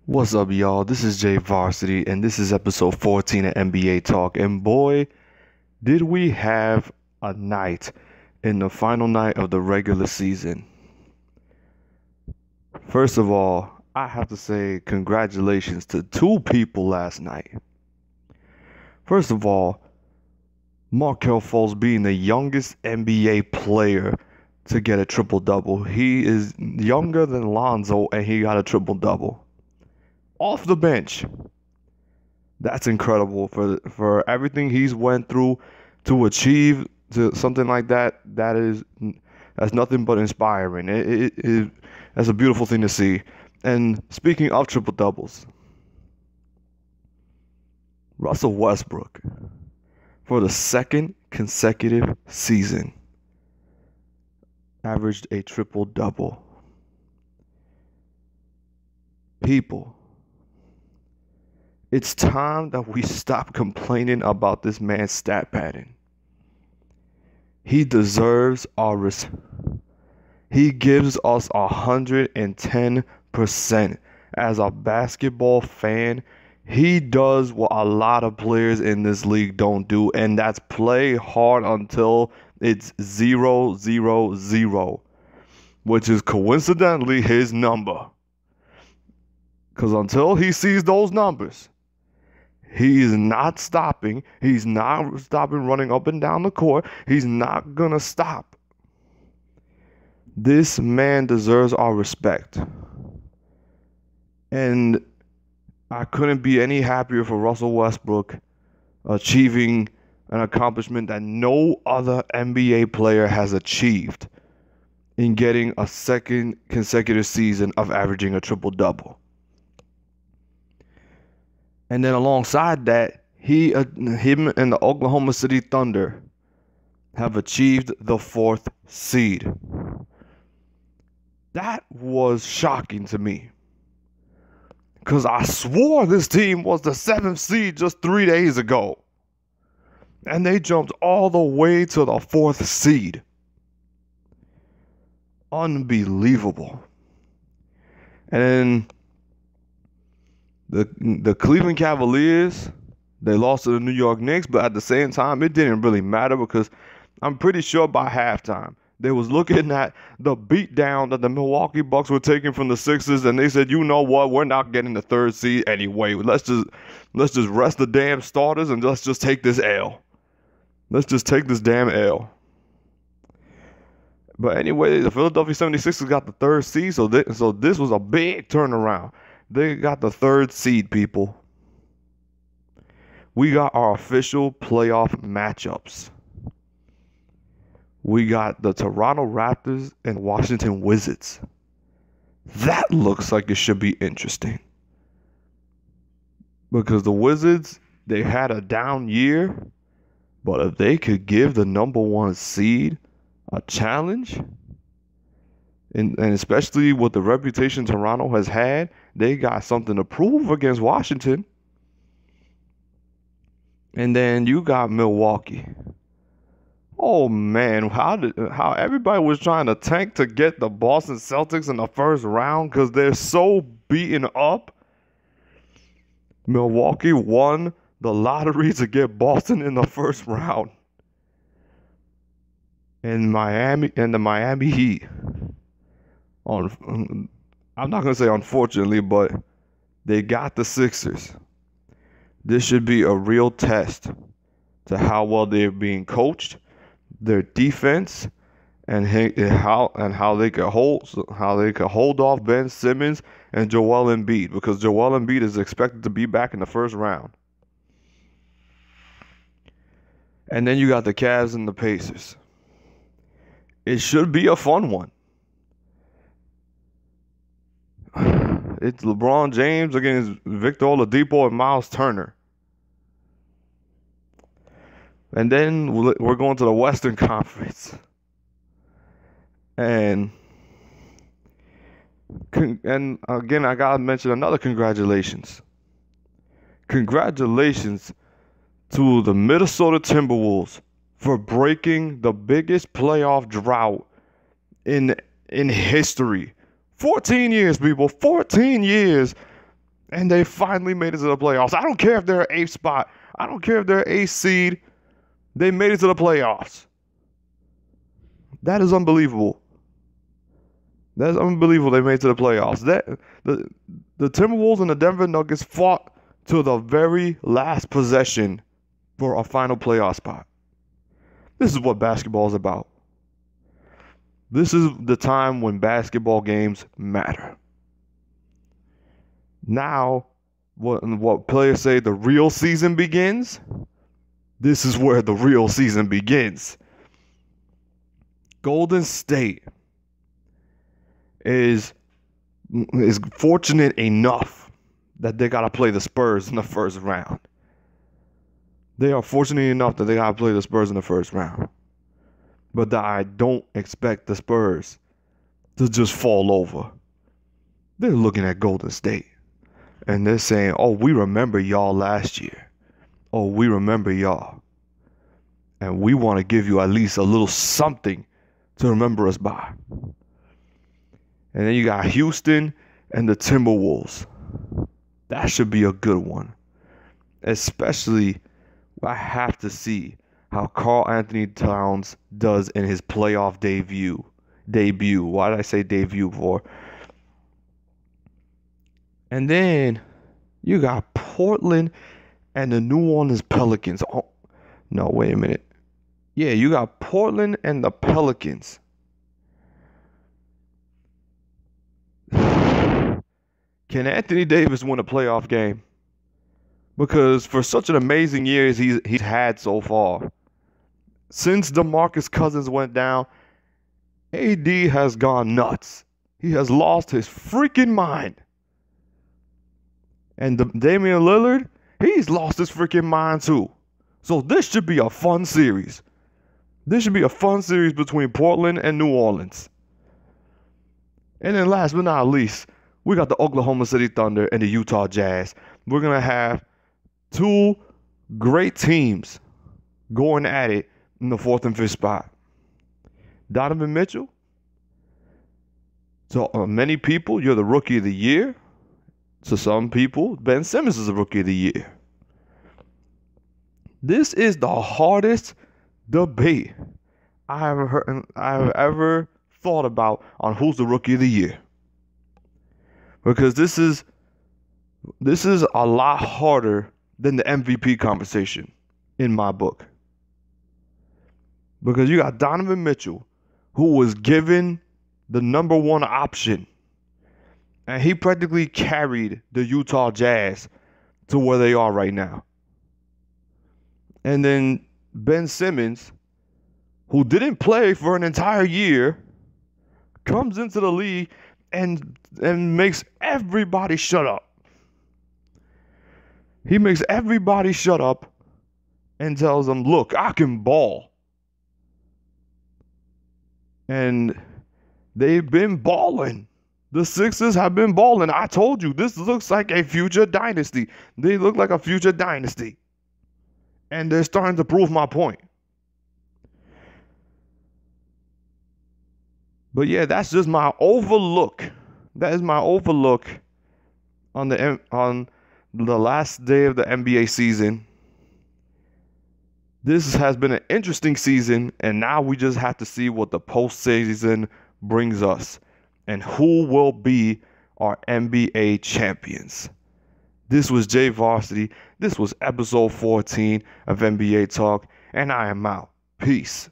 What's up, y'all? This is Jay Varsity, and this is episode 14 of NBA Talk. And boy, did we have a night in the final night of the regular season. First of all, I have to say congratulations to two people last night. First of all, Markelle Fultz being the youngest NBA player to get a triple-double. He is younger than Lonzo, and he got a triple-double. Off the bench. That's incredible for everything he's went through to achieve to something like that. That's nothing but inspiring. That's a beautiful thing to see. And speaking of triple doubles, Russell Westbrook for the second consecutive season averaged a triple double. People, it's time that we stop complaining about this man's stat pattern. He deserves our respect. He gives us 110%. As a basketball fan, he does what a lot of players in this league don't do, and that's play hard until it's 0-0-0, which is coincidentally his number. Because until he sees those numbers, he is not stopping. He's not stopping running up and down the court. He's not going to stop. This man deserves our respect. And I couldn't be any happier for Russell Westbrook achieving an accomplishment that no other NBA player has achieved in getting a second consecutive season of averaging a triple-double. And then alongside that, him and the Oklahoma City Thunder have achieved the 4th seed. That was shocking to me, because I swore this team was the 7th seed just 3 days ago. And they jumped all the way to the 4th seed. Unbelievable. And then the Cleveland Cavaliers, they lost to the New York Knicks, but at the same time, it didn't really matter, because I'm pretty sure by halftime, they was looking at the beatdown that the Milwaukee Bucks were taking from the Sixers, and they said, you know what, we're not getting the 3rd seed anyway. Let's just rest the damn starters and let's just take this L. Let's just take this damn L. But anyway, the Philadelphia 76ers got the 3rd seed, so this was a big turnaround. They got the 3rd seed, people. We got our official playoff matchups. We got the Toronto Raptors and Washington Wizards. That looks like it should be interesting, because the Wizards, they had a down year, but if they could give the number 1 seed a challenge, and especially with the reputation Toronto has had, they got something to prove against Washington. And then you got Milwaukee. Oh man, how everybody was trying to tank to get the Boston Celtics in the first round because they're so beaten up. Milwaukee won the lottery to get Boston in the first round. And the Miami Heat. I'm not going to say unfortunately, but they got the Sixers. This should be a real test to how well they're being coached, their defense, and how they could hold off Ben Simmons and Joel Embiid, because Joel Embiid is expected to be back in the first round. And then you got the Cavs and the Pacers. It should be a fun one. It's LeBron James against Victor Oladipo and Miles Turner. And then we're going to the Western Conference. And again, I got to mention another congratulations. Congratulations to the Minnesota Timberwolves for breaking the biggest playoff drought in history. 14 years, people. 14 years And they finally made it to the playoffs. I don't care if they're an eighth spot. I don't care if they're eighth seed. They made it to the playoffs. That is unbelievable. That is unbelievable. They made it to the playoffs. The Timberwolves and the Denver Nuggets fought to the very last possession for a final playoff spot. This is what basketball is about. This is the time when basketball games matter. Now, what players say the real season begins, this is where the real season begins. Golden State is fortunate enough that they got to play the Spurs in the first round. They are fortunate enough that they got to play the Spurs in the first round. But I don't expect the Spurs to just fall over. They're looking at Golden State. And they're saying, oh, we remember y'all last year. Oh, we remember y'all. And we want to give you at least a little something to remember us by. And then you got Houston and the Timberwolves. That should be a good one. Especially, I have to see how Karl Anthony Towns does in his playoff debut. Why did I say debut for? And then you got Portland and the New Orleans Pelicans. Oh, no, wait a minute. Yeah, you got Portland and the Pelicans. Can Anthony Davis win a playoff game? Because for such an amazing year as he's had so far, since DeMarcus Cousins went down, AD has gone nuts. He has lost his freaking mind. And Damian Lillard, he's lost his freaking mind too. So this should be a fun series. This should be a fun series between Portland and New Orleans. And then last but not least, we got the Oklahoma City Thunder and the Utah Jazz. We're going to have two great teams going at it in the 4th and 5th spot. Donovan Mitchell, to many people, you're the rookie of the year. To some people, Ben Simmons is the rookie of the year. This is the hardest debate I've ever thought about on who's the rookie of the year. Because this is a lot harder than the MVP conversation in my book. Because you got Donovan Mitchell, who was given the number one option. And he practically carried the Utah Jazz to where they are right now. And then Ben Simmons, who didn't play for an entire year, comes into the league and makes everybody shut up. He makes everybody shut up and tells them, look, I can ball. And they've been balling. The Sixers have been balling. I told you, this looks like a future dynasty. They look like a future dynasty. And they're starting to prove my point. But yeah, that's just my overlook. That is my overlook on the last day of the NBA season. This has been an interesting season, and now we just have to see what the postseason brings us and who will be our NBA champions. This was Jay Varsity. This was episode 14 of NBA Talk, and I am out. Peace.